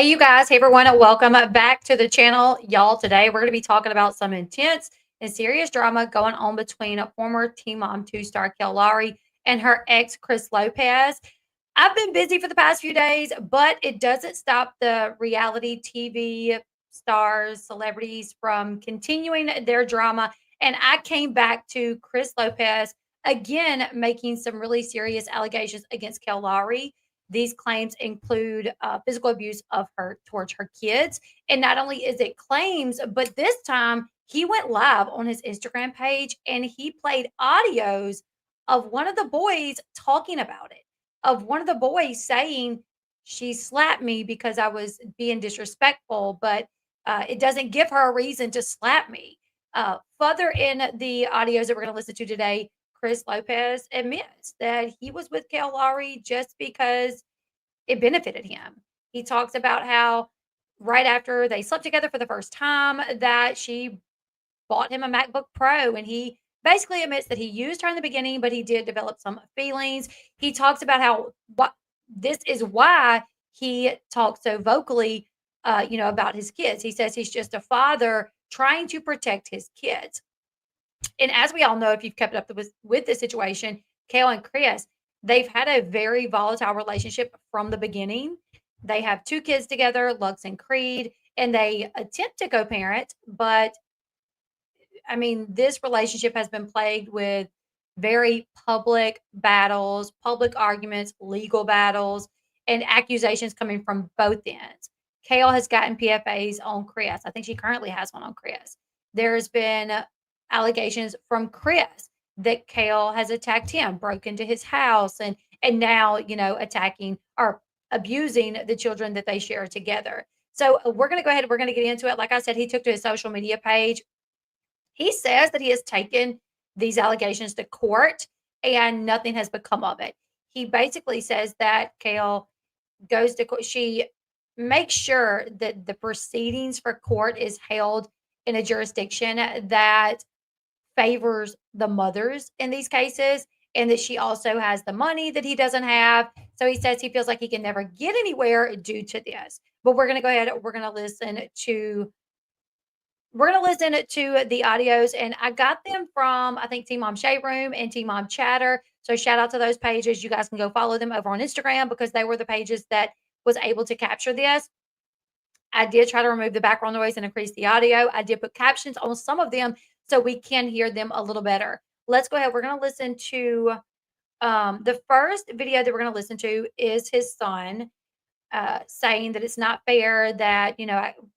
Hey, you guys. Hey, everyone. Welcome back to the channel. Y'all, today we're going to be talking about some intense and serious drama going on between a former Teen Mom 2-star Kail Lowry and her ex, Chris Lopez. I've been busy for the past few days, but it doesn't stop the reality TV stars, celebrities from continuing their drama. And I came back to Chris Lopez again, making some really serious allegations against Kail Lowry. These claims include physical abuse of her towards her kids. And not only is it claims, but this time he went live on his Instagram page and he played audios of one of the boys talking about it, of one of the boys saying, she slapped me because I was being disrespectful, but it doesn't give her a reason to slap me. Further in the audios that we're going to listen to today, Chris Lopez admits that he was with Kail Lowry just because it benefited him. He talks about how right after they slept together for the first time that she bought him a MacBook Pro, and he basically admits that he used her in the beginning, but he did develop some feelings. He talks about how this is why he talks so vocally, about his kids. He says he's just a father trying to protect his kids. And as we all know, if you've kept up with this situation, Kail and Chris, they've had a very volatile relationship from the beginning. They have 2 kids together, Lux and Creed, and they attempt to co-parent, but I mean, this relationship has been plagued with very public battles, public arguments, legal battles, and accusations coming from both ends. Kail has gotten PFAs on Chris. I think she currently has one on Chris. There's been allegations from Chris that Kail has attacked him, broke into his house, and now, attacking or abusing the children that they share together. So we're going to go ahead and we're going to get into it. Like I said, he took to his social media page. He says that he has taken these allegations to court and nothing has become of it. He basically says that Kail goes to court. She makes sure that the proceedings for court is held in a jurisdiction that favors the mothers in these cases, and that she also has the money that he doesn't have. So he says he feels like he can never get anywhere due to this. But we're going to go ahead. We're going to listen to the audios, and I got them from, I think, Teen Mom Shade Room and Teen Mom Chatter. So shout out to those pages. You guys can go follow them over on Instagram because they were the pages that was able to capture this. I did try to remove the background noise and increase the audio. I did put captions on some of them so we can hear them a little better. Let's go ahead. We're going to listen to the first video that we're going to listen to is his son saying that it's not fair that,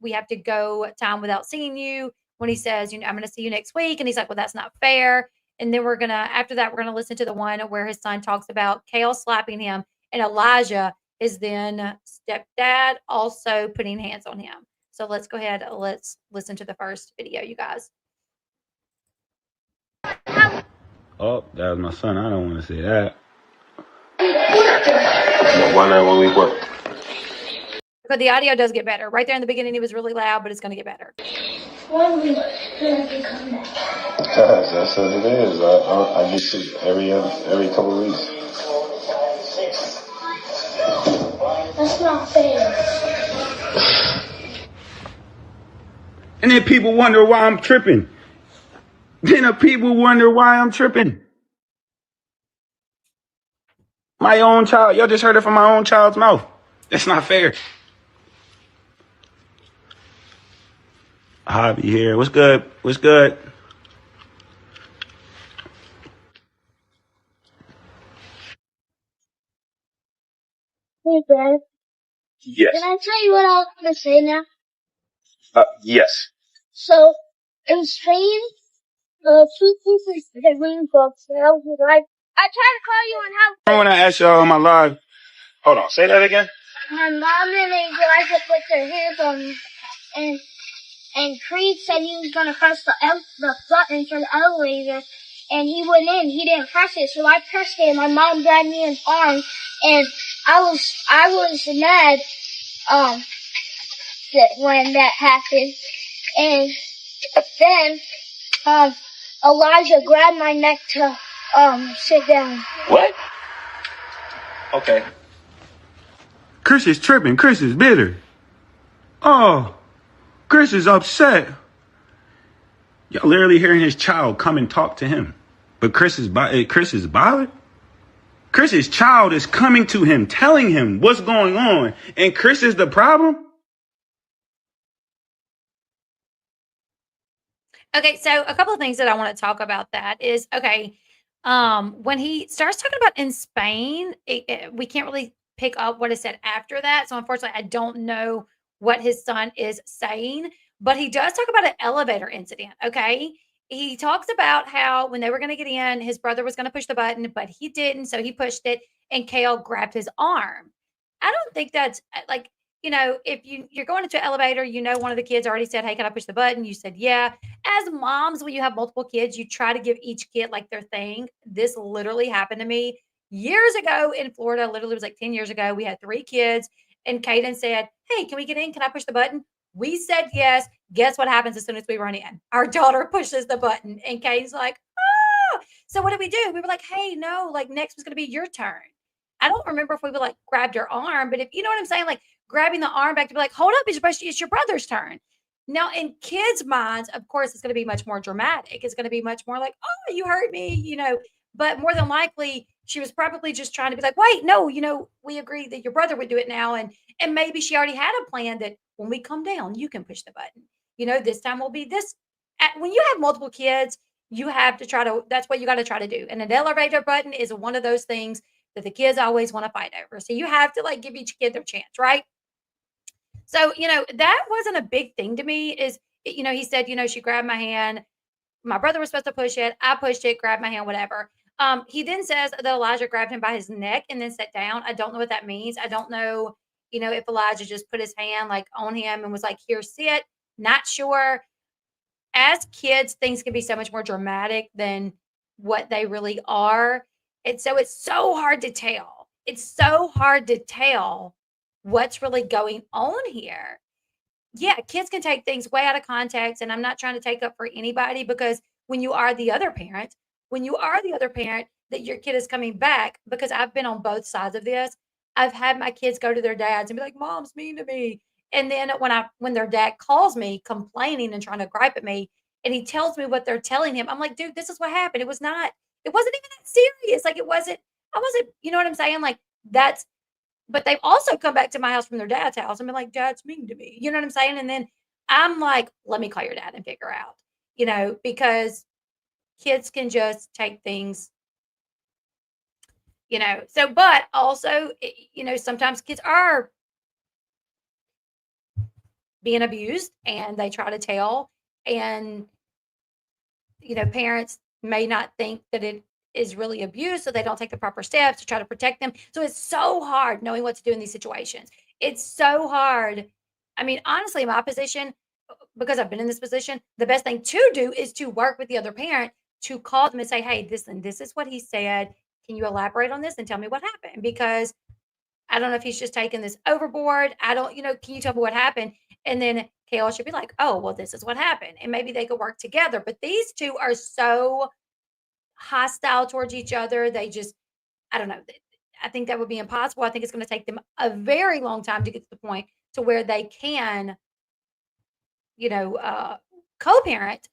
we have to go time without seeing you, when he says, I'm going to see you next week. And he's like, well, that's not fair. And then after that, we're going to listen to the one where his son talks about Kail slapping him and Elijah is then stepdad also putting hands on him. So let's go ahead. Let's listen to the first video, you guys. Oh, that was my son. I don't want to say that. Why not when we work? But the audio does get better. Right there in the beginning, it was really loud, but it's going to get better. When we gonna become that? That's what it is. I get sick every couple of weeks. That's not fair. And then people wonder why I'm tripping. My own child. Y'all just heard it from my own child's mouth. That's not fair. Hobby here. What's good? What's good? Hey, Dad. Yes. Can I tell you what I was gonna say now? Yes. So, in Spain, 2 pieces of green books, and I was like, I tried to call you on how. When I asked y'all on my live, hold on, say that again. My mom and Elijah put their hands on me, and Creed said he was gonna press the button for the elevator, and he went in. He didn't press it, so I pressed it. And my mom grabbed me in his arms, and I was mad that when that happened, and then Elijah grabbed my neck to sit down. What? Okay. Chris is tripping. Chris is bitter. Oh, Chris is upset. Y'all literally hearing his child come and talk to him. But Chris is bothered? Chris's child is coming to him, telling him what's going on, and Chris is the problem? Okay, so a couple of things that I want to talk about that is okay. When he starts talking about in Spain, we can't really pick up what is said after that. So unfortunately, I don't know what his son is saying, but he does talk about an elevator incident. Okay, he talks about how when they were going to get in, his brother was going to push the button, but he didn't, so he pushed it, and Kale grabbed his arm. I don't think that's like if you're going into an elevator, one of the kids already said, "Hey, can I push the button?" You said, "Yeah." As moms, when you have multiple kids, you try to give each kid like their thing. This literally happened to me years ago in Florida. Literally, it was like 10 years ago. We had 3 kids, and Caden said, "Hey, can we get in? Can I push the button?" We said yes. Guess what happens as soon as we run in? Our daughter pushes the button, and Caden's like, "Ah!" So what did we do? We were like, "Hey, no, like next was going to be your turn." I don't remember if we would like grabbed her arm, but if you know what I'm saying, like grabbing the arm back to be like, "Hold up, it's your brother's turn." Now, in kids' minds, of course, it's going to be much more dramatic. It's going to be much more like, "Oh, you hurt me." But more than likely, she was probably just trying to be like, "Wait, no, we agreed that your brother would do it now," and maybe she already had a plan that when we come down, you can push the button. This time will be this. When you have multiple kids, you have to try to. That's what you got to try to do. And an elevator button is one of those things that the kids always want to fight over. So you have to like give each kid their chance, right? So, that wasn't a big thing to me he said, she grabbed my hand. My brother was supposed to push it. I pushed it, grabbed my hand, whatever. He then says that Elijah grabbed him by his neck and then sat down. I don't know what that means. I don't know, if Elijah just put his hand like on him and was like, "Here, sit." Not sure. As kids, things can be so much more dramatic than what they really are. And so it's so hard to tell. It's so hard to tell what's really going on here. Yeah, kids can take things way out of context, and I'm not trying to take up for anybody because when you are the other parent that your kid is coming back, because I've been on both sides of this. I've had my kids go to their dads and be like, "Mom's mean to me." And then when their dad calls me complaining and trying to gripe at me, and he tells me what they're telling him, I'm like, "Dude, this is what happened. It wasn't even that serious. Like I wasn't, you know what I'm saying? Like that's but they've also come back to my house from their dad's house and been like, "Dad's mean to me." You know what I'm saying? And then I'm like, "Let me call your dad and figure out," because kids can just take things, So, but also, sometimes kids are being abused and they try to tell, and, parents may not think that it is really abuse, so they don't take the proper steps to try to protect them. So it's so hard knowing what to do in these situations. It's so hard. I mean, honestly, in my position, because I've been in this position, the best thing to do is to work with the other parent to call them and say, "Hey, this is what he said. Can you elaborate on this and tell me what happened?" Because I don't know if he's just taking this overboard. I don't, can you tell me what happened? And then Kale should be like, "Oh, well, this is what happened." And maybe they could work together. But these two are so hostile towards each other. They just, I don't know. I think that would be impossible. I think it's going to take them a very long time to get to the point to where they can, co-parent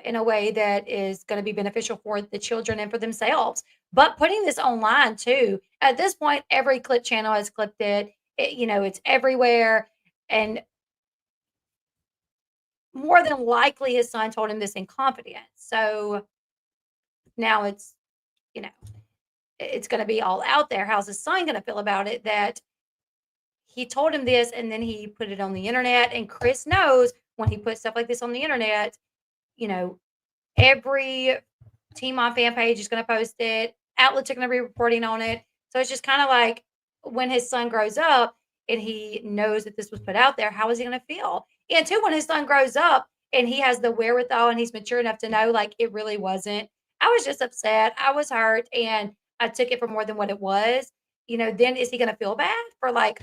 in a way that is going to be beneficial for the children and for themselves. But putting this online too, at this point, every clip channel has clipped it. It's everywhere. And more than likely, his son told him this in confidence. So now you know, it's going to be all out there. How's his son going to feel about it? That he told him this and then he put it on the internet. And Chris knows when he puts stuff like this on the internet, you know, every Team On fan page is going to post it. Outlets are going to be reporting on it. So it's just kind of like when his son grows up and he knows that this was put out there, how is he going to feel? And two, when his son grows up and he has the wherewithal and he's mature enough to know, like, it really wasn't. I was just upset. I was hurt and I took it for more than what it was. Then is he going to feel bad for like,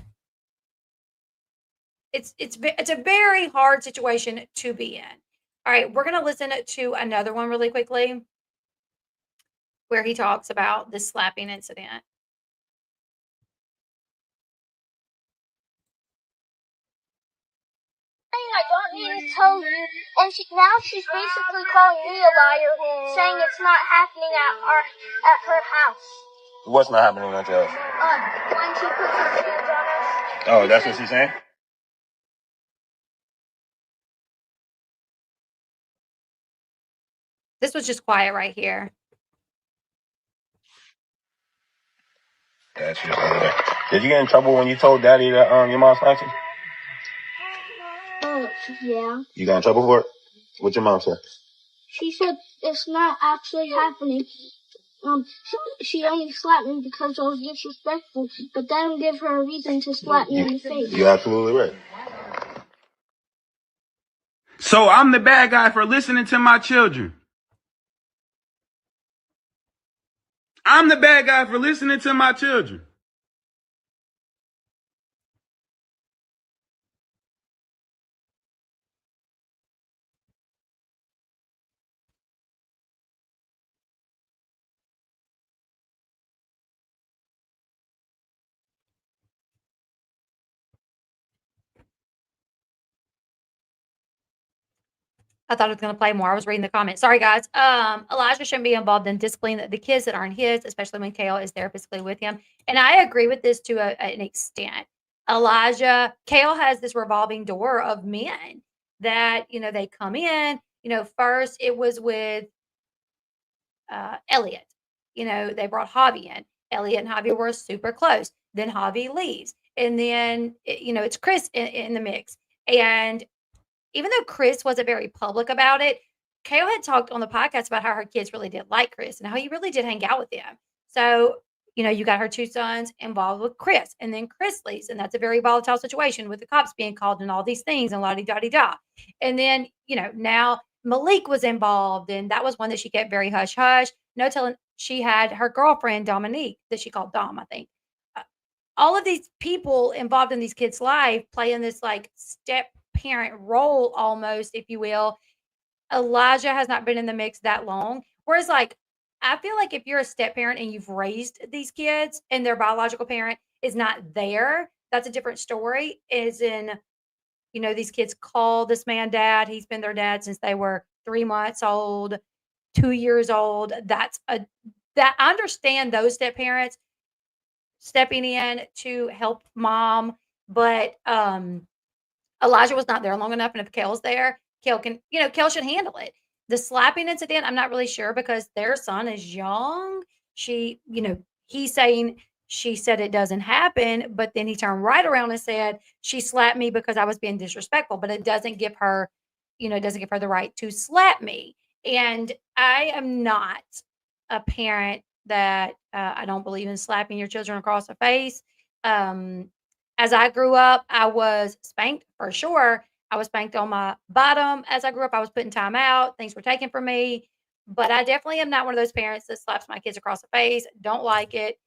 it's a very hard situation to be in. All right, we're going to listen to another one really quickly where he talks about the slapping incident. I don't need to tell you. And now she's basically calling me a liar, saying it's not happening at her house. What's not happening at your house? When she puts her hands on us. Oh, that's what she's saying? This was just quiet right here. That's just over there. Did you get in trouble when you told Daddy that your mom slapped you? Yeah. You got in trouble for it? What your mom said? She said it's not actually happening. She only slapped me because I was disrespectful, but that didn't give her a reason to slap me in the face. You're absolutely right. So I'm the bad guy for listening to my children. I'm the bad guy for listening to my children. I thought it was going to play more. I was reading the comments. Sorry, guys. Elijah shouldn't be involved in disciplining the kids that aren't his, especially when Kail is there physically with him. And I agree with this to an extent. Kail has this revolving door of men that, they come in. First it was with Elliot. They brought Javi in. Elliot and Javi were super close. Then Javi leaves. And then, it's Chris in the mix. And even though Chris wasn't very public about it, Kail had talked on the podcast about how her kids really did like Chris and how he really did hang out with them. So, you got her two sons involved with Chris, and then Chris leaves, and that's a very volatile situation with the cops being called and all these things and la-di-da-di-da. And then, now Malik was involved, and that was one that she kept very hush-hush. No telling, she had her girlfriend, Dominique, that she called Dom, I think. All of these people involved in these kids' life playing this like step parent role almost, if you will. Elijah has not been in the mix that long. Whereas I feel like if you're a step parent and you've raised these kids and their biological parent is not there, that's a different story. As in, these kids call this man dad. He's been their dad since they were 3 months old, 2 years old. That I understand those step parents stepping in to help mom, but Elijah was not there long enough, and if Kail's there, Kail should handle it. The slapping incident, I'm not really sure because their son is young. He's saying she said it doesn't happen, but then he turned right around and said she slapped me because I was being disrespectful, but it doesn't give her the right to slap me. And I am not a parent that I don't believe in slapping your children across the face. As I grew up, I was spanked for sure. I was spanked on my bottom. As I grew up, I was put in time out. Things were taken from me. But I definitely am not one of those parents that slaps my kids across the face. Don't like it.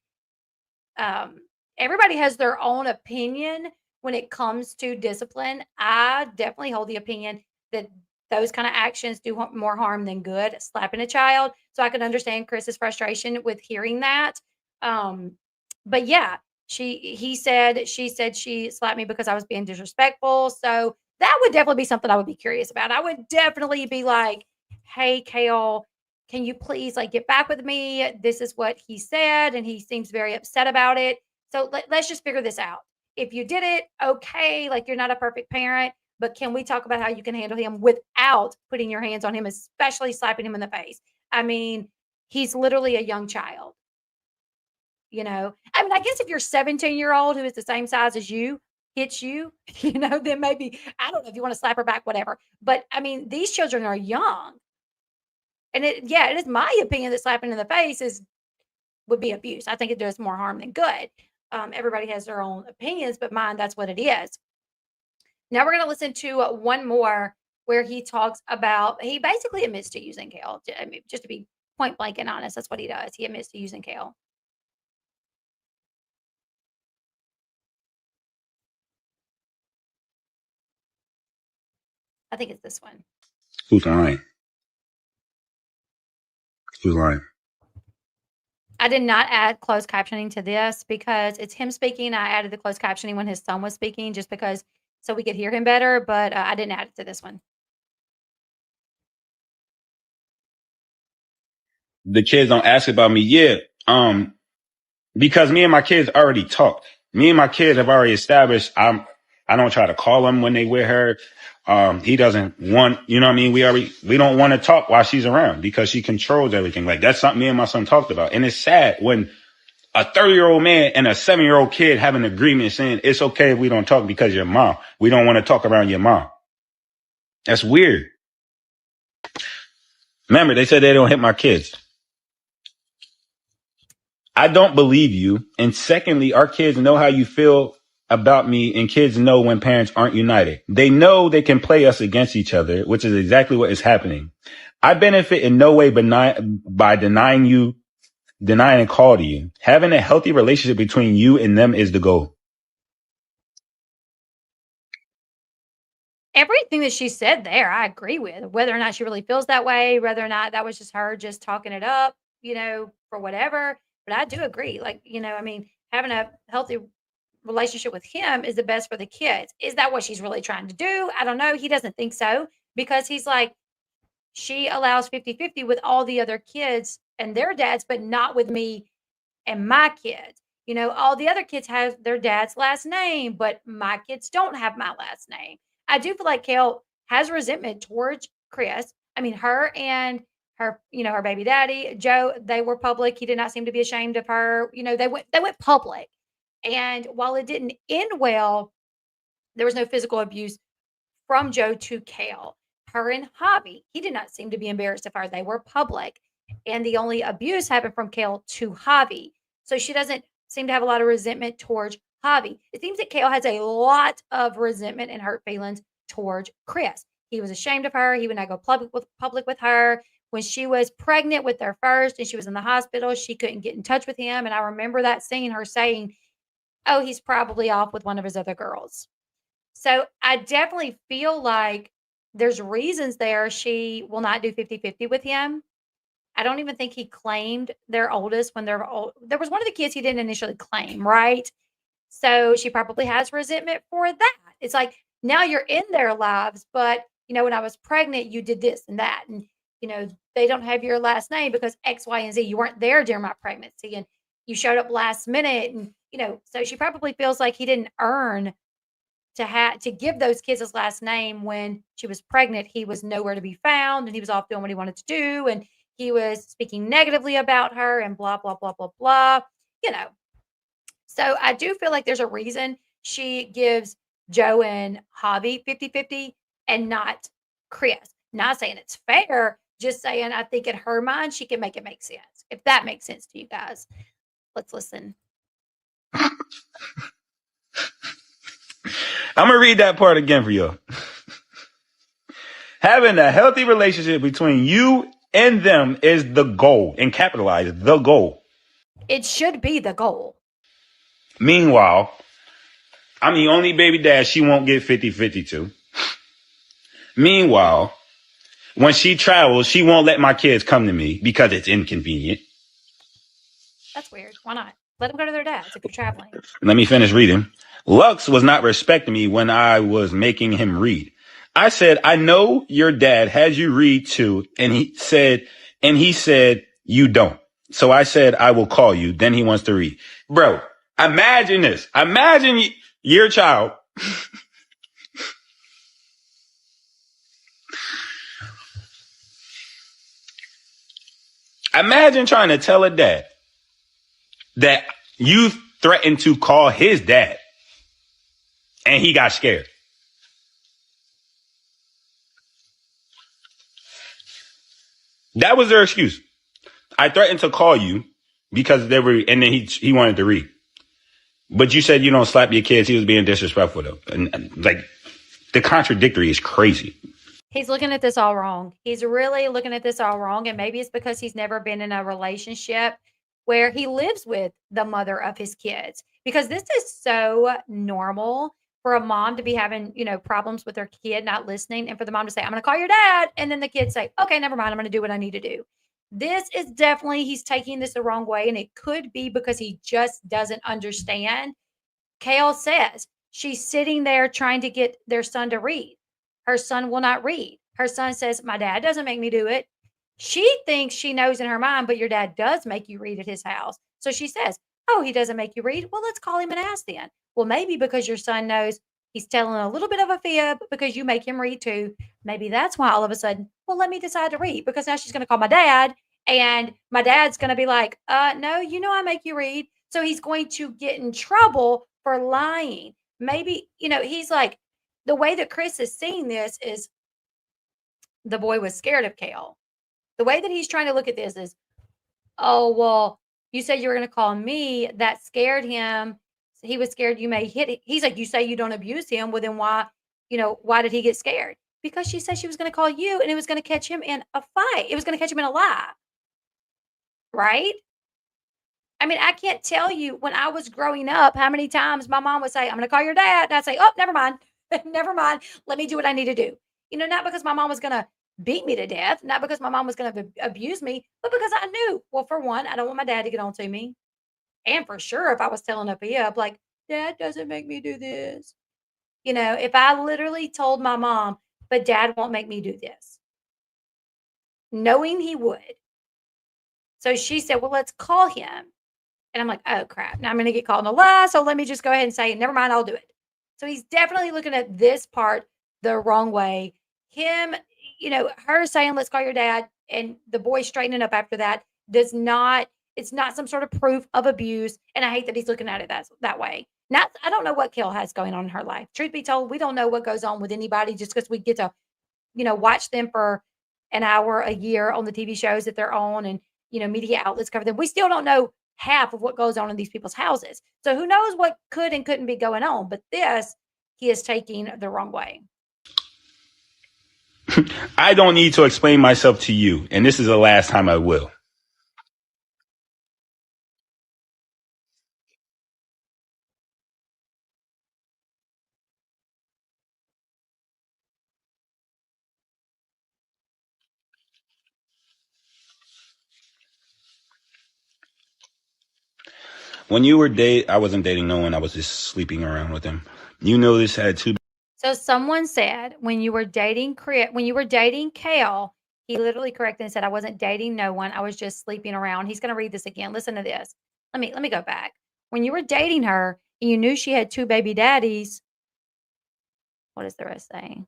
Everybody has their own opinion when it comes to discipline. I definitely hold the opinion that those kind of actions do more harm than good, slapping a child. So I can understand Chris's frustration with hearing that. But yeah, she said she slapped me because I was being disrespectful. So that would definitely be something I would be curious about. I would definitely be like, hey, Kail, can you please get back with me? This is what he said, and he seems very upset about it. So let's just figure this out. If you did it, okay, you're not a perfect parent, but can we talk about how you can handle him without putting your hands on him, especially slapping him in the face? I mean, he's literally a young child. I guess if your 17-year-old who is the same size as you hits you, then maybe, I don't know if you want to slap her back, whatever. But I mean, these children are young. And it is my opinion that slapping in the face would be abuse. I think it does more harm than good. Everybody has their own opinions, but mine, that's what it is. Now we're going to listen to one more where he talks about, he basically admits to using Kail. I mean, just to be point blank and honest, that's what he does. He admits to using Kail. I think it's this one. Who's lying? Who's lying? I did not add closed captioning to this because it's him speaking. I added the closed captioning when his son was speaking, just because so we could hear him better, but I didn't add it to this one. The kids don't ask about me. Yeah. Because me and my kids already talked. Me and my kids have already established I don't try to call them when they with her. He doesn't want, you know what I mean? We don't want to talk while she's around because she controls everything. Like that's something me and my son talked about. And it's sad when a 30-year-old man and a 7-year-old kid have an agreement saying it's okay if we don't talk because your mom. We don't want to talk around your mom. That's weird. Remember, they said they don't hit my kids. I don't believe you. And secondly, our kids know how you feel about me, and kids know when parents aren't united. They know they can play us against each other, which is exactly what is happening. I benefit in no way by denying a call to you. Having a healthy relationship between you and them is the goal. Everything that she said there, I agree with. Whether or not she really feels that way, whether or not that was just her just talking it up, for whatever. But I do agree. Like, I mean, having a healthy relationship with him is the best for the kids. Is that what she's really trying to do? I don't know. He doesn't think so because he's like, she allows 50-50 with all the other kids and their dads, but not with me and my kids. All the other kids have their dad's last name, but my kids don't have my last name. I do feel like Kail has resentment towards Chris. I mean, her and her baby daddy, Joe, they were public. He did not seem to be ashamed of her. They went public. And while it didn't end well, there was no physical abuse from Joe to Kail. Her and Javi, he did not seem to be embarrassed of her. They were public. And the only abuse happened from Kail to Javi. So she doesn't seem to have a lot of resentment towards Javi. It seems that Kail has a lot of resentment and hurt feelings towards Chris. He was ashamed of her. He would not go public with her. When she was pregnant with their first and she was in the hospital, she couldn't get in touch with him. And I remember that scene, her saying, oh, he's probably off with one of his other girls. So I definitely feel like there's reasons there she will not do 50-50 with him. I don't even think he claimed their oldest when they're old. There was one of the kids he didn't initially claim, right? So she probably has resentment for that. It's like, now you're in their lives, but when I was pregnant, you did this and that. And, they don't have your last name because X, Y, and Z. You weren't there during my pregnancy and you showed up last minute. And, so she probably feels like he didn't earn to give those kids his last name when she was pregnant. He was nowhere to be found and he was off doing what he wanted to do. And he was speaking negatively about her and blah, blah, blah, blah, blah, So I do feel like there's a reason she gives Joe and Javi 50-50 and not Chris. Not saying it's fair, just saying I think in her mind, she can make it make sense. If that makes sense to you guys, let's listen. I'm going to read that part again for you. Having a healthy relationship between you and them is the goal, and capitalize the goal. It should be the goal. Meanwhile, I'm the only baby dad she won't get 50-50 to. Meanwhile, when she travels, she won't let my kids come to me because it's inconvenient. That's weird. Why not? Let them go to their dads if you're traveling. Let me finish reading. Lux was not respecting me when I was making him read. I said, I know your dad has you read too. And he said, you don't. So I said, I will call you. Then he wants to read. Bro, imagine this. Imagine your child. Imagine trying to tell a dad that you threatened to call his dad and he got scared. That was their excuse. I threatened to call you because they were, and then he wanted to read. But you said you don't slap your kids. He was being disrespectful though. And like the contradictory is crazy. He's looking at this all wrong. He's really looking at this all wrong. And maybe it's because he's never been in a relationship where he lives with the mother of his kids, because this is so normal for a mom to be having, problems with their kid not listening, and for the mom to say, I'm going to call your dad. And then the kids say, okay, never mind. I'm going to do what I need to do. This is definitely, he's taking this the wrong way. And it could be because he just doesn't understand. Kail says She's sitting there trying to get their son to read. Her son will not read. Her son says, my dad doesn't make me do it. She thinks she knows in her mind, but your dad does make you read at his house. So she says, oh, he doesn't make you read. Well, let's call him and ask then. Well, maybe because your son knows he's telling a little bit of a fib because you make him read too. Maybe that's why all of a sudden, well, let me decide to read because now she's going to call my dad and my dad's going to be like, no, you know, I make you read. So he's going to get in trouble for lying. Maybe, you know, he's like, the way that Chris is seeing this is the boy was scared of Kail. The way that he's trying to look at this is, oh, well, you said you were going to call me. That scared him. He was scared you may hit it. He's like, you say you don't abuse him. Well, then why, you know, why did he get scared? Because she said she was going to call you and it was going to catch him in a fight. It was going to catch him in a lie. Right? I mean, I can't tell you when I was growing up how many times my mom would say, I'm going to call your dad. And I'd say, oh, never mind. Never mind. Let me do what I need to do. You know, not because my mom was going to beat me to death, not because my mom was going to abuse me, but because I knew, well, for one, I don't want my dad to get on to me. And for sure, if I was telling a fib, like, dad doesn't make me do this. You know, if I literally told my mom, but dad won't make me do this, knowing he would. So she said, well, let's call him. And I'm like, oh, crap. Now I'm going to get caught in a lie. So let me just go ahead and say, never mind, I'll do it. So he's definitely looking at this part the wrong way. Him, you know, her saying, let's call your dad, and the boy straightening up after that does not, it's not some sort of proof of abuse. And I hate that he's looking at it that way. Not, I don't know what Kail has going on in her life. Truth be told, we don't know what goes on with anybody just because we get to, you know, watch them for an hour a year on the TV shows that they're on and, you know, media outlets cover them. We still don't know half of what goes on in these people's houses. So who knows what could and couldn't be going on. But this, he is taking the wrong way. I don't need to explain myself to you, and this is the last time I will. When you were I wasn't dating no one. I was just sleeping around with him. You know, this had two. So someone said when you were dating Kail, he literally corrected and said, I wasn't dating no one. I was just sleeping around. He's going to read this again. Listen to this. Let me go back. When you were dating her and you knew she had 2 baby daddies, what is the rest saying?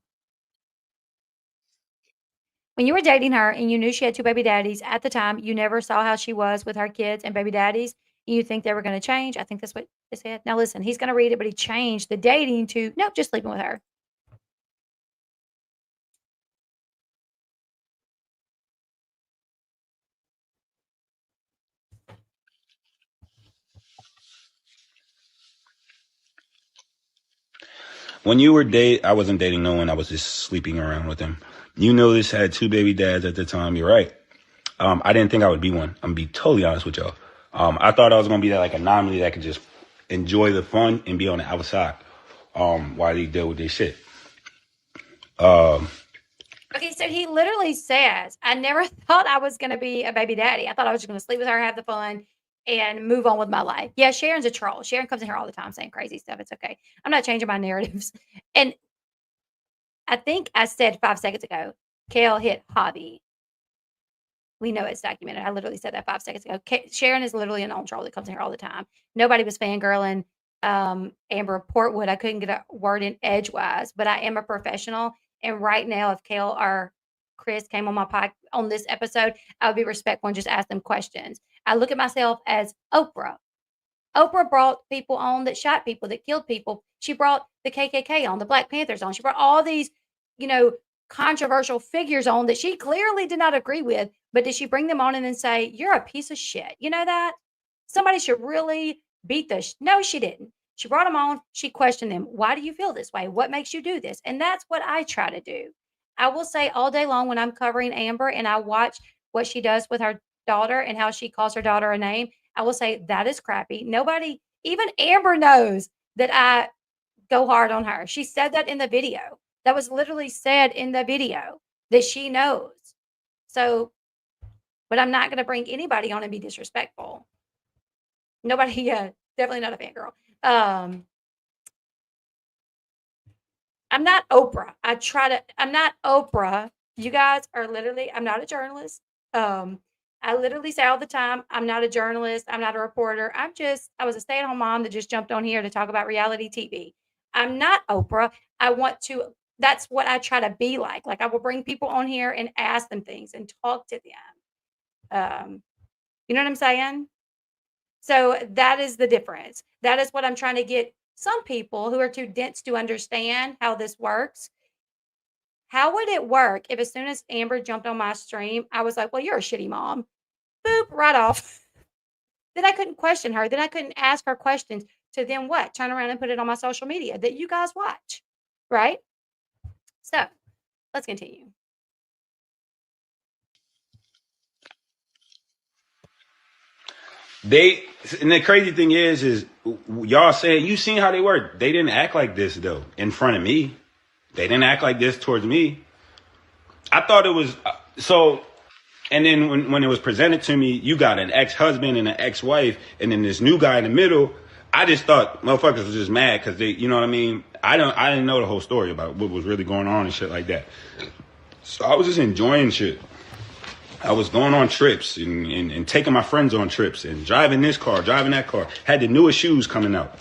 When you were dating her and you knew she had 2 baby daddies at the time, you never saw how she was with her kids and baby daddies. You think they were going to change. I think that's what it said. Now listen, he's going to read it, but he changed the dating to nope, just sleeping with her. When you were I wasn't dating no one. I was just sleeping around with him. You know, this had 2 baby dads at the time. You're right. I didn't think I would be one. I'm gonna be totally honest with y'all. I thought I was gonna be that like anomaly that could just enjoy the fun and be on the outside while they deal with this shit. Okay, so he literally says, I never thought I was going to be a baby daddy. I thought I was just going to sleep with her, have the fun, and move on with my life. Yeah, Sharon's a troll. Sharon comes in here all the time saying crazy stuff. It's okay. I'm not changing my narratives. And I think I said 5 seconds ago, Kail hit hobby. We know it's documented. I literally said that 5 seconds ago. Sharon is literally an old troll that comes in here all the time. Nobody was fangirling Amber Portwood. I couldn't get a word in edgewise, but I am a professional. And right now, if Kail or Chris came on my podcast on this episode, I would be respectful and just ask them questions. I look at myself as Oprah. Oprah brought people on that shot people, that killed people. She brought the KKK on, the Black Panthers on. She brought all these, you know, controversial figures on that she clearly did not agree with. But did she bring them on and then say, you're a piece of shit? You know that? Somebody should really beat the. No, she didn't. She brought them on. She questioned them. Why do you feel this way? What makes you do this? And that's what I try to do. I will say all day long when I'm covering Amber and I watch what she does with her daughter and how she calls her daughter a name, I will say that is crappy. Nobody, even Amber knows that I go hard on her. She said that in the video. That was literally said in the video that she knows. So, but I'm not going to bring anybody on and be disrespectful. Nobody, yeah, definitely not a fangirl. I'm not Oprah. I'm not Oprah. You guys are literally, I'm not a journalist. I literally say all the time, I'm not a journalist. I'm not a reporter. I was a stay at home mom that just jumped on here to talk about reality TV. I'm not Oprah. That's what I try to be like. Like I will bring people on here and ask them things and talk to them. You know what I'm saying? So that is the difference. That is what I'm trying to get some people who are too dense to understand how this works. How would it work if as soon as Amber jumped on my stream, I was like, well, you're a shitty mom. Boop, right off. Then I couldn't question her. Then I couldn't ask her questions to then what? Turn around and put it on my social media that you guys watch. Right? So let's continue. And the crazy thing is y'all saying, you seen how they were. They didn't act like this though in front of me. They didn't act like this towards me. I thought it was so. And then when it was presented to me, you got an ex-husband and an ex-wife, and then this new guy in the middle. I just thought motherfuckers was just mad because they, you know what I mean? I didn't know the whole story about what was really going on and shit like that. So I was just enjoying shit. I was going on trips and taking my friends on trips and driving this car, driving that car. Had the newest shoes coming out.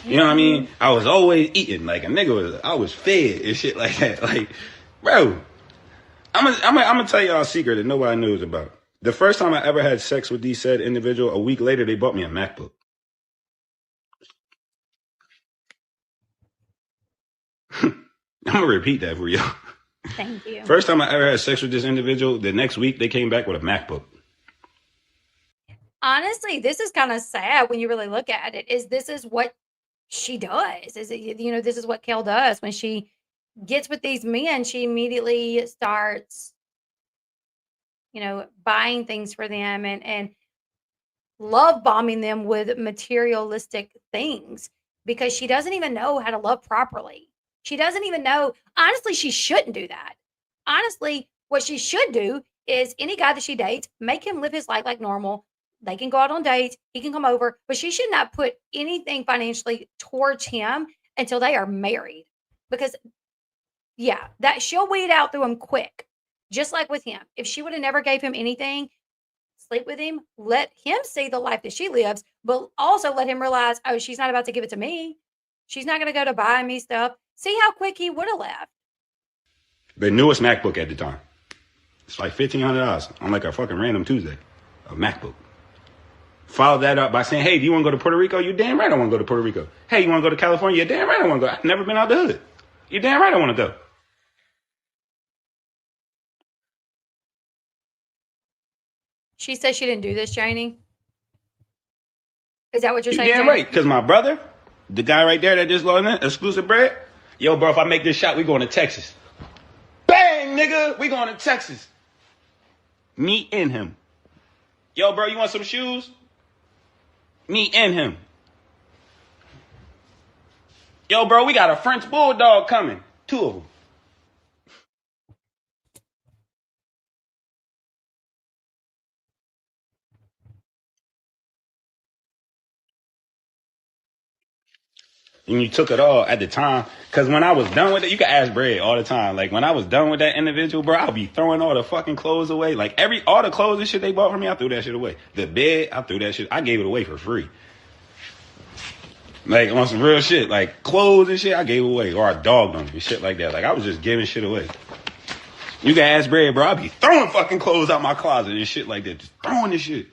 You know what I mean? I was always eating like a nigga. I was fed and shit like that. Like, bro, I'm gonna tell y'all a secret that nobody knows about. The first time I ever had sex with these said individual, a week later they bought me a MacBook. I'm gonna repeat that for y'all. Thank you. First time I ever had sex with this individual, the next week they came back with a MacBook. Honestly, this is kind of sad when you really look at it. This is what she does. This is what Kail does when she gets with these men. She immediately starts, buying things for them and love bombing them with materialistic things because she doesn't even know how to love properly. She doesn't even know. Honestly, she shouldn't do that. Honestly, what she should do is any guy that she dates, make him live his life like normal. They can go out on dates. He can come over, but she should not put anything financially towards him until they are married. Because, yeah, that she'll weed out through him quick. Just like with him. If she would have never gave him anything, sleep with him, let him see the life that she lives, but also let him realize, oh, she's not about to give it to me. She's not going to go to buy me stuff. See how quick he would have left. The newest MacBook at the time. It's like $1,500 on like a fucking random Tuesday. A MacBook. Follow that up by saying, hey, do you want to go to Puerto Rico? You damn right I want to go to Puerto Rico. Hey, you want to go to California? You damn right I want to go. I've never been out the hood. You damn right I want to go. She says she didn't do this, Janie. Is that what you're saying? You damn right. Because my brother, the guy right there that just logged in, exclusive bread. Yo, bro, if I make this shot, we going to Texas. Bang, nigga, we going to Texas. Me and him. Yo, bro, you want some shoes? Me and him. Yo, bro, we got a French bulldog coming. 2 of them. And you took it all at the time. Because when I was done with it, you can ask Brad all the time. Like, when I was done with that individual, bro, I'll be throwing all the fucking clothes away. Like, all the clothes and shit they bought for me, I threw that shit away. The bed, I threw that shit. I gave it away for free. Like, on some real shit. Like, clothes and shit, I gave away. Or I dogged them and shit like that. Like, I was just giving shit away. You can ask Brad, bro. I'll be throwing fucking clothes out my closet and shit like that. Just throwing this shit.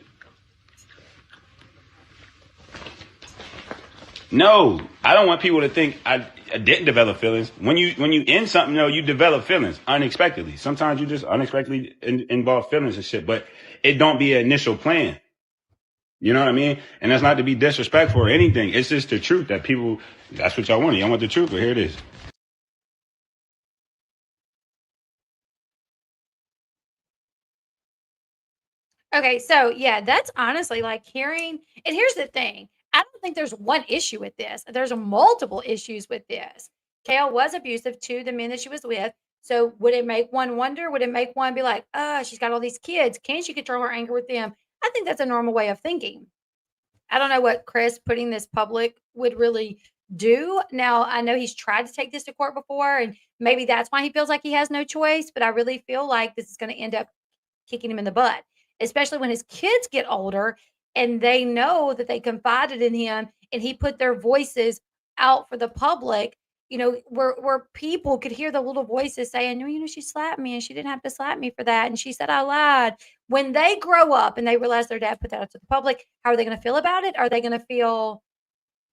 No, I don't want people to think I didn't develop feelings. When you end something, no, you develop feelings unexpectedly. Sometimes you just unexpectedly involve feelings and shit, but it don't be an initial plan. You know what I mean? And that's not to be disrespectful or anything. It's just the truth that people, that's what y'all want. Y'all want the truth, but here it is. Okay, so yeah, that's honestly like hearing, and here's the thing. I don't think there's one issue with this. There's multiple issues with this. Kail was abusive to the men that she was with. So would it make one wonder? Would it make one be like, she's got all these kids. Can she control her anger with them? I think that's a normal way of thinking. I don't know what Chris putting this public would really do. Now, I know he's tried to take this to court before, and maybe that's why he feels like he has no choice, but I really feel like this is going to end up kicking him in the butt, especially when his kids get older and they know that they confided in him and he put their voices out for the public, where people could hear the little voices saying, no, she slapped me and she didn't have to slap me for that. And she said I lied. When they grow up and they realize their dad put that out to the public, how are they going to feel about it? Are they going to feel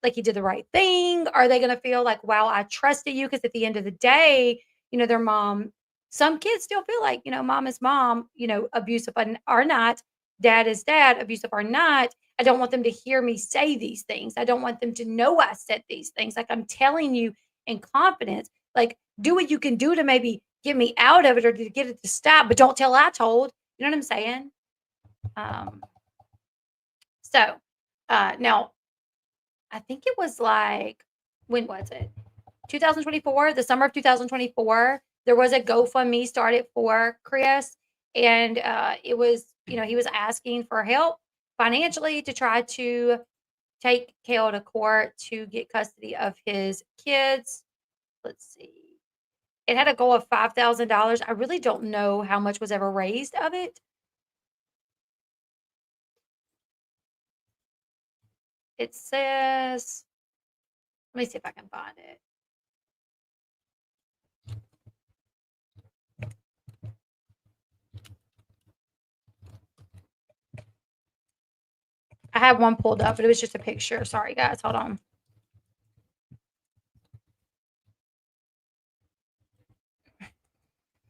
like you did the right thing? Are they gonna feel like, "Wow, I trusted you"? Because at the end of the day, their mom some kids still feel like, mom is mom, abusive or not, dad is dad, abusive or not. I don't want them to hear me say these things. I don't want them to know I said these things. Like, I'm telling you in confidence, like, do what you can do to maybe get me out of it or to get it to stop, but don't tell I told. You know what I'm saying? Um, so, now I think it was like when was it? 2024, the summer of 2024, there was a GoFundMe started for Chris, and it was, he was asking for help financially to try to take Kail to court to get custody of his kids. Let's see. It had a goal of $5,000. I really don't know how much was ever raised of it. It says, let me see if I can find it. I had one pulled up, but it was just a picture. Sorry, guys. Hold on.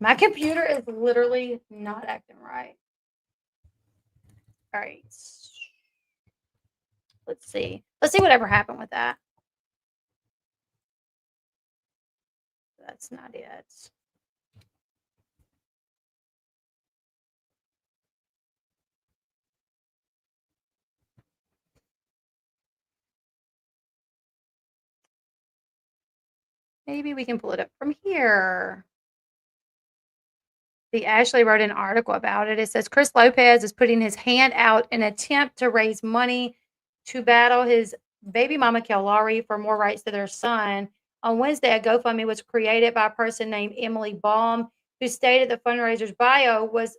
My computer is literally not acting right. All right. Let's see. Let's see whatever happened with that. That's not it. Maybe we can pull it up from here. The Ashley wrote an article about it. It says Chris Lopez is putting his hand out in an attempt to raise money to battle his baby mama Kail Lowry for more rights to their son. On Wednesday, a GoFundMe was created by a person named Emily Baum, who stated the fundraiser's bio was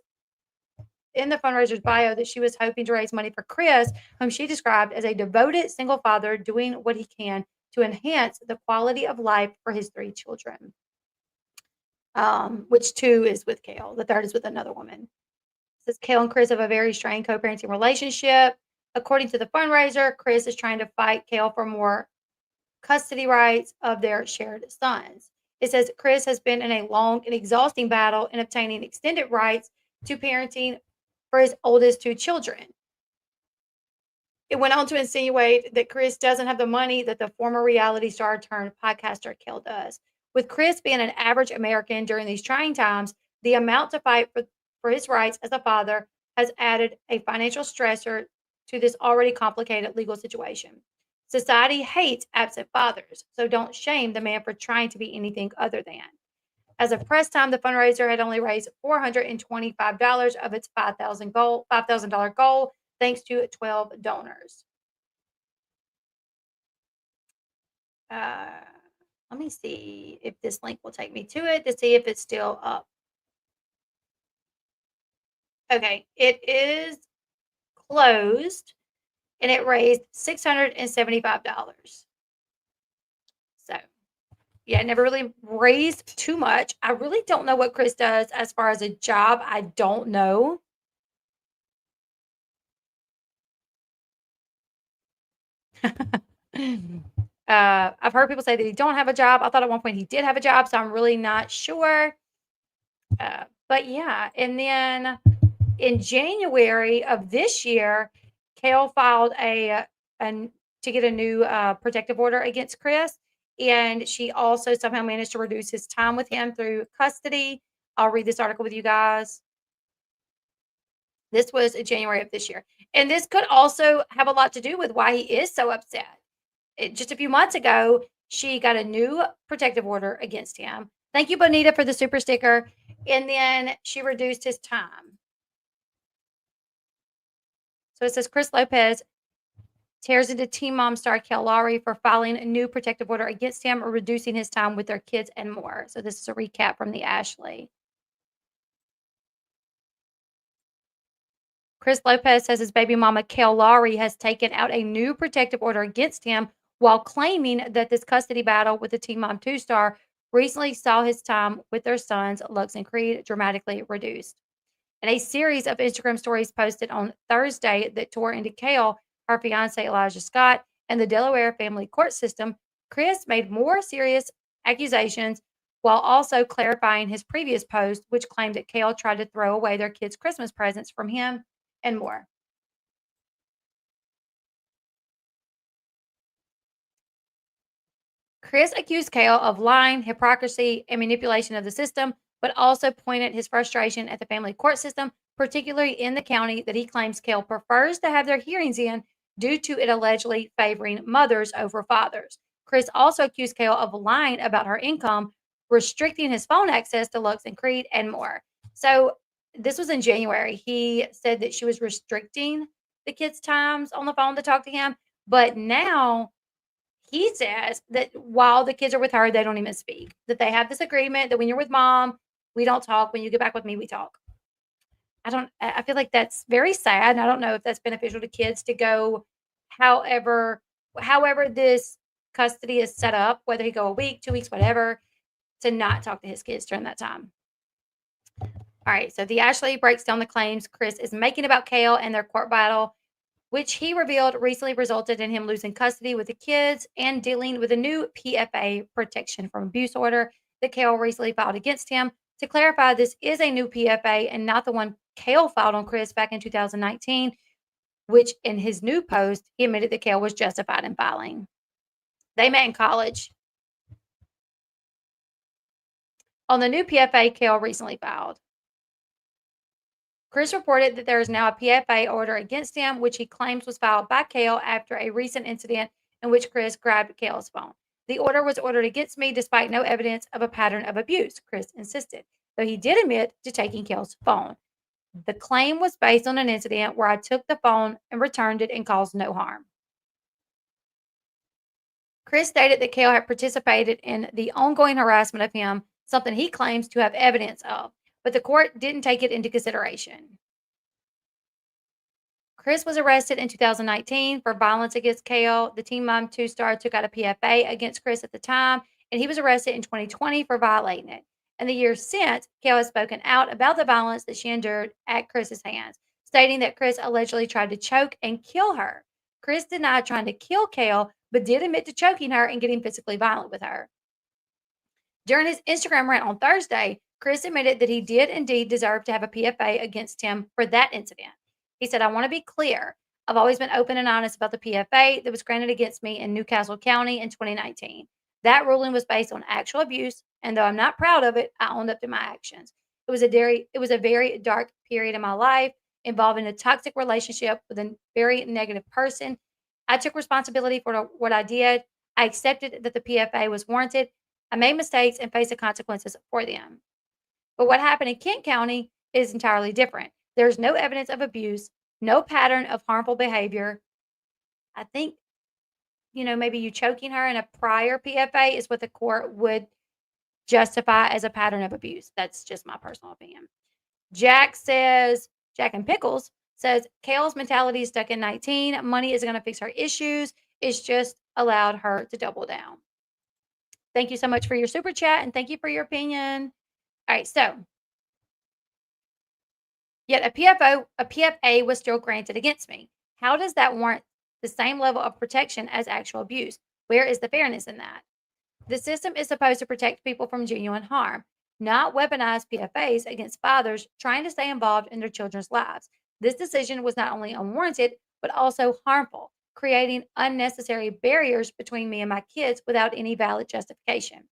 in the fundraiser's bio that she was hoping to raise money for Chris, whom she described as a devoted single father doing what he can to enhance the quality of life for his 3 children. Which 2 is with Kail. The 3rd is with another woman. It says Kail and Chris have a very strained co-parenting relationship. According to the fundraiser, Chris is trying to fight Kail for more custody rights of their shared sons. It says Chris has been in a long and exhausting battle in obtaining extended rights to parenting for his oldest 2 children. It went on to insinuate that Chris doesn't have the money that the former reality star turned podcaster Kail does. With Chris being an average American during these trying times, the amount to fight for his rights as a father has added a financial stressor to this already complicated legal situation. Society hates absent fathers, so don't shame the man for trying to be anything other than. As of press time, the fundraiser had only raised $425 of its $5,000 goal, thanks to 12 donors. Let me see if this link will take me to it to see if it's still up. Okay, it is closed and it raised $675. So, yeah, it never really raised too much. I really don't know what Chris does as far as a job. I don't know. I've heard people say that he don't have a job. I thought at one point he did have a job, so I'm really not sure. But yeah, and then in January of this year, Kail filed to get a new protective order against Chris, and she also somehow managed to reduce his time with him through custody. I'll read this article with you guys. This was in January of this year, and this could also have a lot to do with why he is so upset. Just a few months ago, she got a new protective order against him. Thank you, Bonita, for the super sticker. And then she reduced his time. So it says Chris Lopez tears into Teen Mom star Kail Lowry for filing a new protective order against him or reducing his time with their kids and more. So this is a recap from the Ashley. Chris Lopez says his baby mama, Kail Lowry, has taken out a new protective order against him while claiming that this custody battle with the Teen Mom 2 star recently saw his time with their sons, Lux and Creed, dramatically reduced. In a series of Instagram stories posted on Thursday that tore into Kail, her fiance Elijah Scott, and the Delaware family court system, Chris made more serious accusations while also clarifying his previous post, which claimed that Kail tried to throw away their kids' Christmas presents from him and more. Chris accused Kail of lying, hypocrisy, and manipulation of the system, but also pointed his frustration at the family court system, particularly in the county that he claims Kail prefers to have their hearings in due to it allegedly favoring mothers over fathers. Chris also accused Kail of lying about her income, restricting his phone access to Lux and Creed, and more. So this was in January. He said that she was restricting the kids' times on the phone to talk to him, but now he says that while the kids are with her, they don't even speak. That they have this agreement that when you're with mom, we don't talk. When you get back with me, we talk. I feel like that's very sad. And I don't know if that's beneficial to kids to go however this custody is set up, whether he go a week, 2 weeks, whatever, to not talk to his kids during that time. All right, so the Ashley breaks down the claims Chris is making about Kail and their court battle, which he revealed recently resulted in him losing custody with the kids and dealing with a new PFA protection from abuse order that Kail recently filed against him. To clarify, this is a new PFA and not the one Kail filed on Chris back in 2019, which in his new post, he admitted that Kail was justified in filing. They met in college. On the new PFA Kail recently filed, Chris reported that there is now a PFA order against him, which he claims was filed by Kail after a recent incident in which Chris grabbed Kail's phone. The order was ordered against me despite no evidence of a pattern of abuse, Chris insisted, though he did admit to taking Kail's phone. The claim was based on an incident where I took the phone and returned it and caused no harm. Chris stated that Kail had participated in the ongoing harassment of him, something he claims to have evidence of, but the court didn't take it into consideration. Chris was arrested in 2019 for violence against Kail. The Teen Mom 2 star took out a PFA against Chris at the time, and he was arrested in 2020 for violating it. In the years since, Kail has spoken out about the violence that she endured at Chris's hands, stating that Chris allegedly tried to choke and kill her. Chris denied trying to kill Kail, but did admit to choking her and getting physically violent with her. During his Instagram rant on Thursday, Chris admitted that he did indeed deserve to have a PFA against him for that incident. He said, I want to be clear. I've always been open and honest about the PFA that was granted against me in Newcastle County in 2019. That ruling was based on actual abuse, and though I'm not proud of it, I owned up to my actions. It was a very dark period in my life involving a toxic relationship with a very negative person. I took responsibility for what I did. I accepted that the PFA was warranted. I made mistakes and faced the consequences for them. But what happened in Kent County is entirely different. There's no evidence of abuse, no pattern of harmful behavior. I think, maybe you choking her in a prior PFA is what the court would justify as a pattern of abuse. That's just my personal opinion. Jack and Pickles says, Kail's mentality is stuck in 19. Money isn't going to fix her issues. It's just allowed her to double down. Thank you so much for your super chat and thank you for your opinion. All right, so yet a PFA was still granted against me. How does that warrant the same level of protection as actual abuse? Where is the fairness in that? The system is supposed to protect people from genuine harm, not weaponize PFAs against fathers trying to stay involved in their children's lives. This decision was not only unwarranted, but also harmful, creating unnecessary barriers between me and my kids without any valid justification.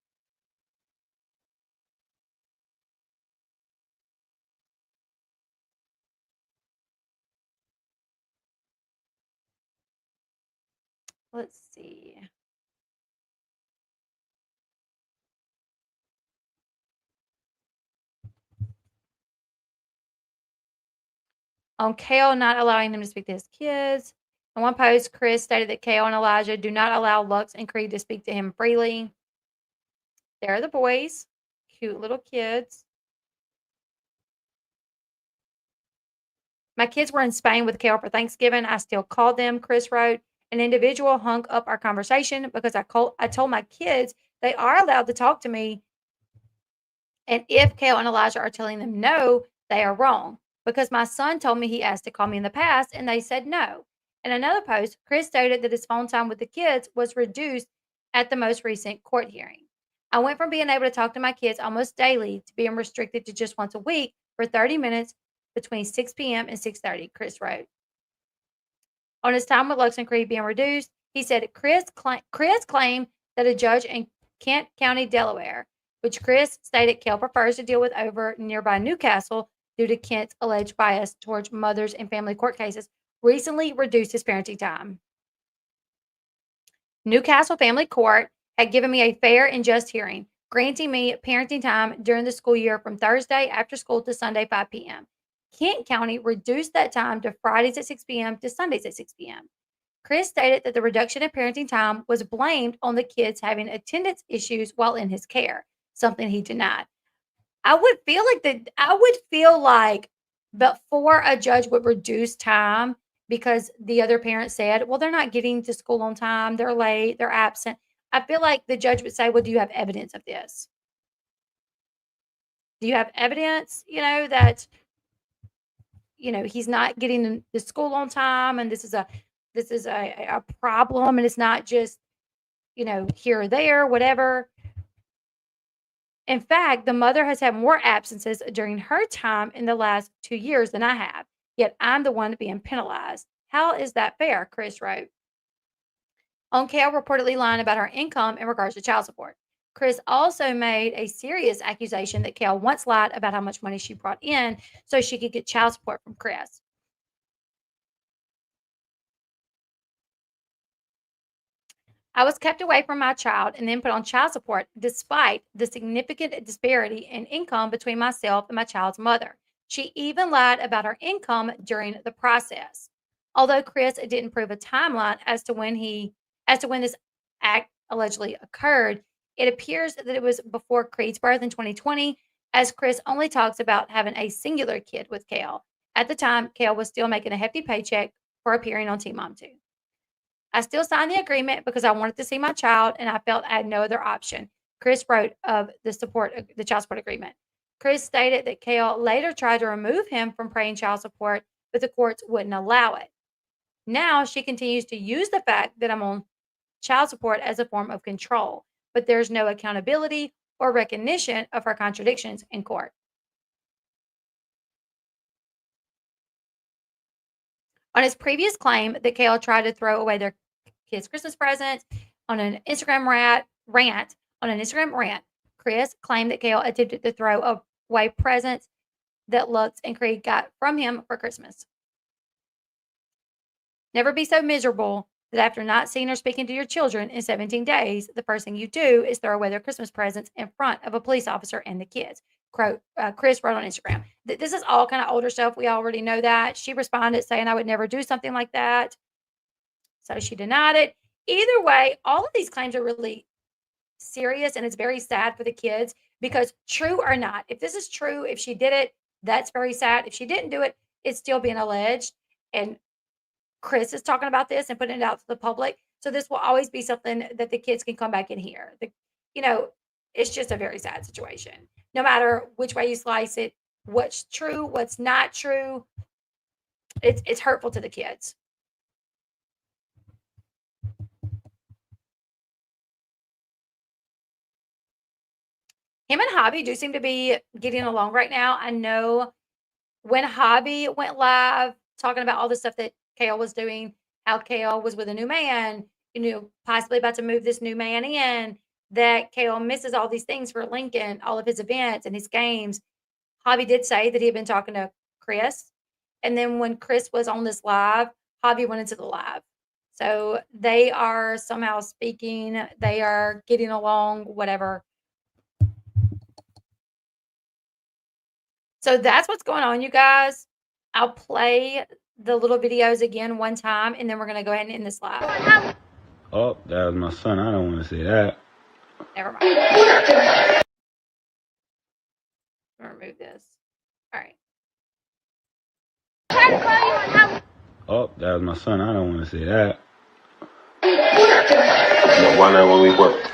Let's see. On Kail not allowing him to speak to his kids. In one post, Chris stated that Kail and Elijah do not allow Lux and Creed to speak to him freely. There are the boys, cute little kids. My kids were in Spain with Kail for Thanksgiving. I still called them, Chris wrote. An individual hung up our conversation because I told my kids they are allowed to talk to me. And if Kail and Elijah are telling them no, they are wrong. Because my son told me he asked to call me in the past and they said no. In another post, Chris stated that his phone time with the kids was reduced at the most recent court hearing. I went from being able to talk to my kids almost daily to being restricted to just once a week for 30 minutes between 6 p.m. and 6:30, Chris wrote. On his time with Lux and Creed being reduced, he said Chris claimed that a judge in Kent County, Delaware, which Chris stated Kail prefers to deal with over nearby Newcastle due to Kent's alleged bias towards mothers in family court cases, recently reduced his parenting time. Newcastle Family Court had given me a fair and just hearing, granting me parenting time during the school year from Thursday after school to Sunday 5 p.m. Kent County reduced that time to Fridays at 6 p.m. to Sundays at 6 p.m. Chris stated that the reduction in parenting time was blamed on the kids having attendance issues while in his care, something he denied. I would feel like before a judge would reduce time because the other parent said, well, they're not getting to school on time, they're late, they're absent. I feel like the judge would say, well, do you have evidence of this? Do you have evidence, that he's not getting to school on time and this is a problem and it's not just, here or there, whatever. In fact, the mother has had more absences during her time in the last 2 years than I have, yet I'm the one being penalized. How is that fair? Chris wrote. On Kail reportedly lying about her income in regards to child support. Chris also made a serious accusation that Kail once lied about how much money she brought in so she could get child support from Chris. I was kept away from my child and then put on child support despite the significant disparity in income between myself and my child's mother. She even lied about her income during the process. Although Chris didn't prove a timeline as to when this act allegedly occurred, it appears that it was before Creed's birth in 2020, as Chris only talks about having a singular kid with Kail. At the time, Kail was still making a hefty paycheck for appearing on Teen Mom 2. I still signed the agreement because I wanted to see my child and I felt I had no other option. Chris wrote of the child support agreement. Chris stated that Kail later tried to remove him from paying child support, but the courts wouldn't allow it. Now she continues to use the fact that I'm on child support as a form of control, but there's no accountability or recognition of her contradictions in court. On his previous claim that Kail tried to throw away their kids' Christmas presents on an Instagram rant, Chris claimed that Kail attempted to throw away presents that Lux and Creed got from him for Christmas. Never be so miserable that after not seeing or speaking to your children in 17 days, the first thing you do is throw away their Christmas presents in front of a police officer and the kids. Chris wrote on Instagram. This is all kind of older stuff. We already know that. She responded saying, I would never do something like that. So she denied it. Either way, all of these claims are really serious and it's very sad for the kids because true or not, if this is true, if she did it, that's very sad. If she didn't do it, it's still being alleged. And Chris is talking about this and putting it out to the public. So this will always be something that the kids can come back and hear. It's just a very sad situation. No matter which way you slice it, what's true, what's not true, it's hurtful to the kids. Him and Hobby do seem to be getting along right now. I know when Hobby went live talking about all the stuff that Kail was doing, how Kail was with a new man, possibly about to move this new man in, that Kail misses all these things for Lincoln, all of his events and his games. Hobby did say that he had been talking to Chris. And then when Chris was on this live, Hobby went into the live. So they are somehow speaking. They are getting along, whatever. So that's what's going on, you guys. I'll play the little videos again one time, and then we're going to go ahead and end this live. Oh, that was my son. I don't want to say that. Never mind. I'm going to remove this. All right. Oh, that was my son. I don't want to say that. Why not when we work?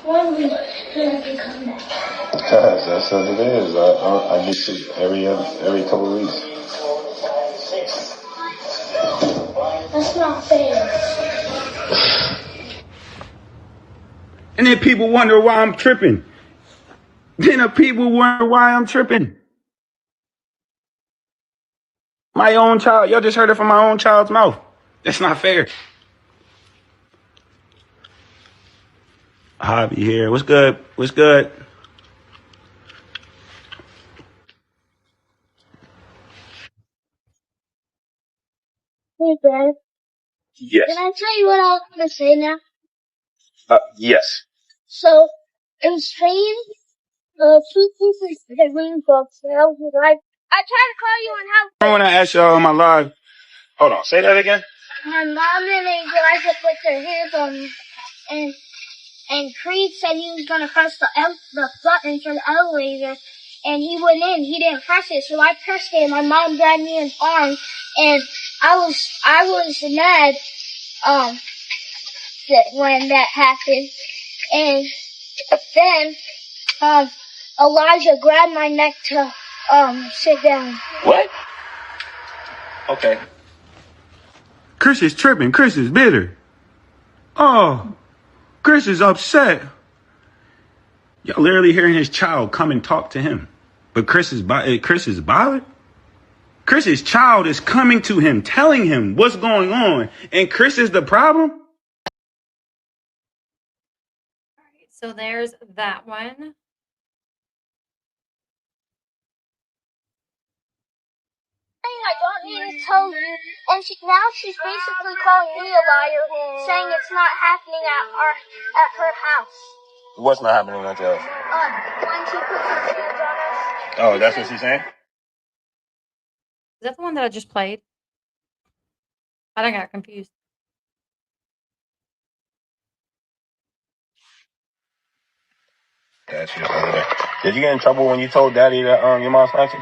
One week, then I can come back. That's what it is. I get sick every couple of weeks. That's not fair. And then people wonder why I'm tripping. People wonder why I'm tripping. My own child. Y'all just heard it from my own child's mouth. That's not fair. Hobby here. What's good? What's good? Hey, Dad. Yes. Can I tell you what I was going to say now? Yes. So, in Spain, 2 pieces of green books. And I was like, I tried to call you on how I want to ask y'all on my live. Hold on. Say that again. my mom and they drive up with their hands on, and Creed said he was going to press the button for the elevator, and he went in. He didn't press it, so I pressed it, and my mom grabbed me in the arm, and I was mad, when that happened. And then, Elijah grabbed my neck to, sit down. What? Okay. Chris is tripping. Chris is bitter. Oh, Chris is upset. Y'all literally hearing his child come and talk to him. But Chris is bothered. Chris's child is coming to him, telling him what's going on. And Chris is the problem? All right. So there's that one. I don't need to tell you. And now she's basically calling me a liar, saying it's not happening at her house. What's not happening at your house? When she puts her hands on us. Oh, that's what she's saying? Is that the one that I just played? I think I got confused. That's just over there. Did you get in trouble when you told Daddy that your mom slapped you?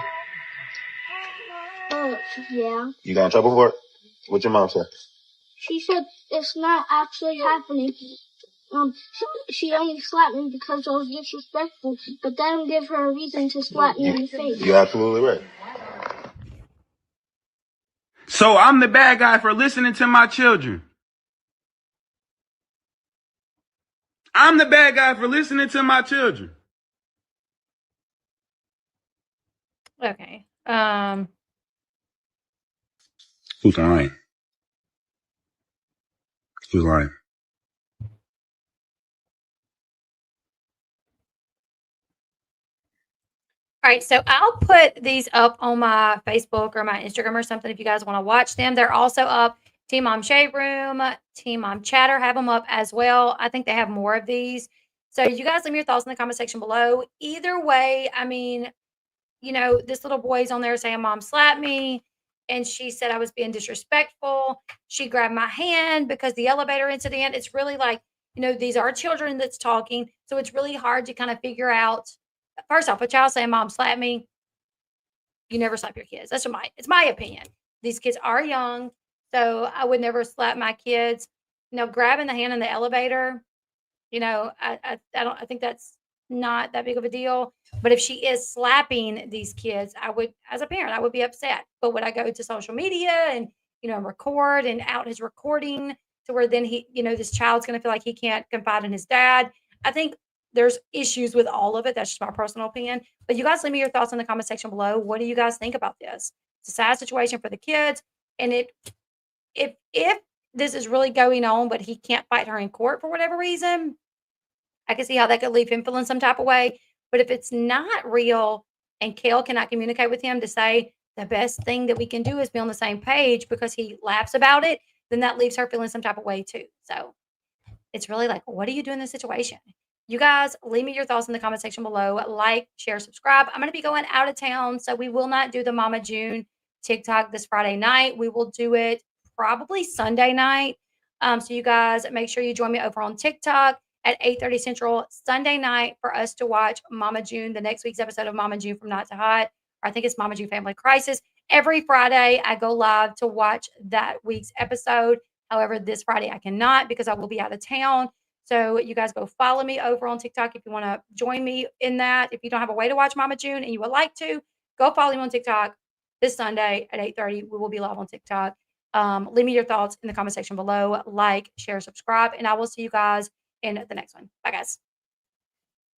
Yeah. You got in trouble for it? What your mom said? She said it's not actually happening. She only slapped me because I was disrespectful, but that didn't give her a reason to slap me in the face. You're absolutely right. So I'm the bad guy for listening to my children. I'm the bad guy for listening to my children. Okay. Who's lying? Who's lying? All right, so I'll put these up on my Facebook or my Instagram or something if you guys want to watch them. They're also up. Team Mom Shade Room, Team Mom Chatter have them up as well. I think they have more of these. So you guys leave me your thoughts in the comment section below. Either way, I mean, you know, this little boy's on there saying mom slapped me and she said I was being disrespectful. She grabbed my hand because the elevator incident. It's really like, you know, these are children that's talking. So it's really hard to kind of figure out. First off, a child saying mom slapped me, you never slap your kids. It's my opinion. These kids are young, so I would never slap my kids. You know, grabbing the hand in the elevator, you know, I think that's not that big of a deal. But if she is slapping these kids, I would, as a parent, I would be upset. But would I go to social media and, you know, record and out his recording to where then he, you know, this child's going to feel like he can't confide in his dad? I think there's issues with all of it. That's just my personal opinion. But you guys leave me your thoughts in the comment section below. What do you guys think about this? It's a sad situation for the kids. And if this is really going on, but he can't fight her in court for whatever reason, I can see how that could leave him feeling some type of way. But if it's not real and Kail cannot communicate with him to say the best thing that we can do is be on the same page because he laughs about it, then that leaves her feeling some type of way too. So it's really like, what do you do in this situation? You guys leave me your thoughts in the comment section below. Like, share, subscribe. I'm going to be going out of town, so we will not do the Mama June TikTok this Friday night. We will do it probably Sunday night. So you guys make sure you join me over on TikTok at 8:30 Central Sunday night for us to watch Mama June, the next week's episode of Mama June from Not to Hot. Or I think it's Mama June Family Crisis. Every Friday, I go live to watch that week's episode. However, this Friday I cannot because I will be out of town. So you guys go follow me over on TikTok if you want to join me in that. If you don't have a way to watch Mama June and you would like to, go follow me on TikTok this Sunday at 8:30. We will be live on TikTok. Leave me your thoughts in the comment section below. Like, share, subscribe, and I will see you guys in the next one. Bye, guys.